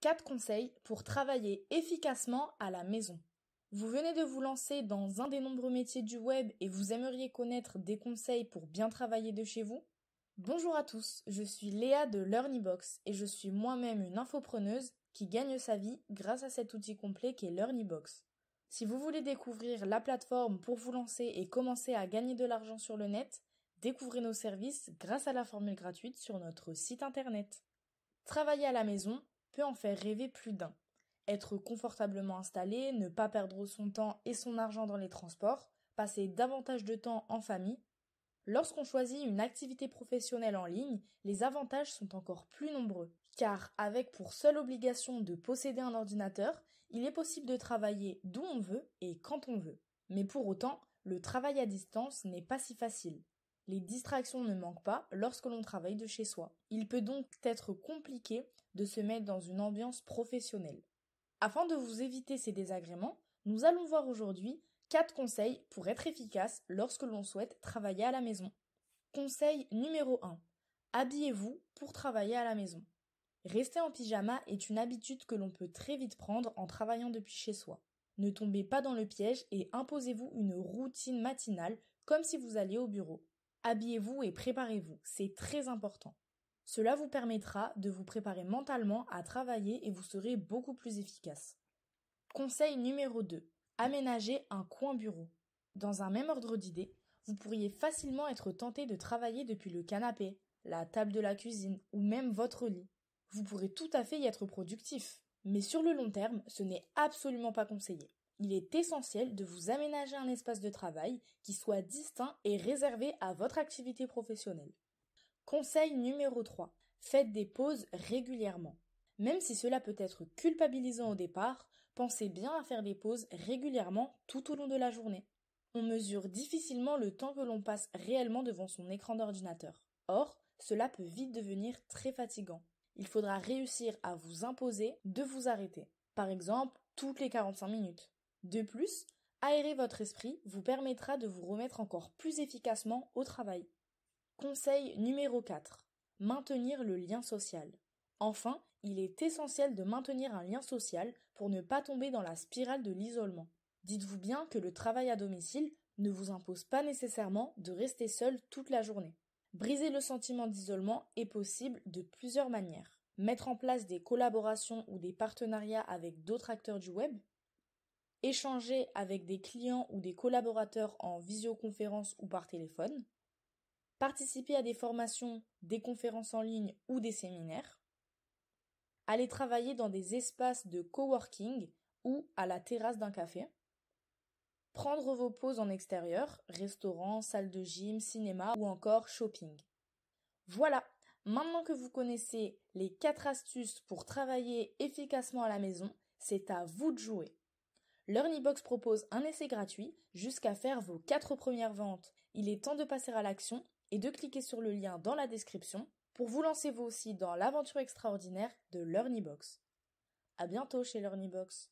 4 conseils pour travailler efficacement à la maison. Vous venez de vous lancer dans un des nombreux métiers du web et vous aimeriez connaître des conseils pour bien travailler de chez vous? Bonjour à tous, je suis Léa de LearnyBox et je suis moi-même une infopreneuse qui gagne sa vie grâce à cet outil complet qu'est LearnyBox. Si vous voulez découvrir la plateforme pour vous lancer et commencer à gagner de l'argent sur le net, découvrez nos services grâce à la formule gratuite sur notre site internet. Travailler à la maison peut en faire rêver plus d'un. Être confortablement installé, ne pas perdre son temps et son argent dans les transports, passer davantage de temps en famille. Lorsqu'on choisit une activité professionnelle en ligne, les avantages sont encore plus nombreux. Car avec pour seule obligation de posséder un ordinateur, il est possible de travailler d'où on veut et quand on veut. Mais pour autant, le travail à distance n'est pas si facile. Les distractions ne manquent pas lorsque l'on travaille de chez soi. Il peut donc être compliqué de se mettre dans une ambiance professionnelle. Afin de vous éviter ces désagréments, nous allons voir aujourd'hui 4 conseils pour être efficace lorsque l'on souhaite travailler à la maison. Conseil numéro 1. Habillez-vous pour travailler à la maison. Rester en pyjama est une habitude que l'on peut très vite prendre en travaillant depuis chez soi. Ne tombez pas dans le piège et imposez-vous une routine matinale comme si vous alliez au bureau. Habillez-vous et préparez-vous, c'est très important. Cela vous permettra de vous préparer mentalement à travailler et vous serez beaucoup plus efficace. Conseil numéro 2. Aménagez un coin bureau. Dans un même ordre d'idées, vous pourriez facilement être tenté de travailler depuis le canapé, la table de la cuisine ou même votre lit. Vous pourrez tout à fait y être productif, mais sur le long terme, ce n'est absolument pas conseillé. Il est essentiel de vous aménager un espace de travail qui soit distinct et réservé à votre activité professionnelle. Conseil numéro 3. Faites des pauses régulièrement. Même si cela peut être culpabilisant au départ, pensez bien à faire des pauses régulièrement tout au long de la journée. On mesure difficilement le temps que l'on passe réellement devant son écran d'ordinateur. Or, cela peut vite devenir très fatigant. Il faudra réussir à vous imposer de vous arrêter. Par exemple, toutes les 45 minutes. De plus, aérer votre esprit vous permettra de vous remettre encore plus efficacement au travail. Conseil numéro 4. Maintenir le lien social. Enfin, il est essentiel de maintenir un lien social pour ne pas tomber dans la spirale de l'isolement. Dites-vous bien que le travail à domicile ne vous impose pas nécessairement de rester seul toute la journée. Briser le sentiment d'isolement est possible de plusieurs manières. Mettre en place des collaborations ou des partenariats avec d'autres acteurs du web, échanger avec des clients ou des collaborateurs en visioconférence ou par téléphone, participer à des formations, des conférences en ligne ou des séminaires, aller travailler dans des espaces de coworking ou à la terrasse d'un café, prendre vos pauses en extérieur, restaurant, salle de gym, cinéma ou encore shopping. Voilà, maintenant que vous connaissez les 4 astuces pour travailler efficacement à la maison, c'est à vous de jouer. LearnyBox propose un essai gratuit jusqu'à faire vos 4 premières ventes. Il est temps de passer à l'action et de cliquer sur le lien dans la description pour vous lancer vous aussi dans l'aventure extraordinaire de LearnyBox. À bientôt chez LearnyBox.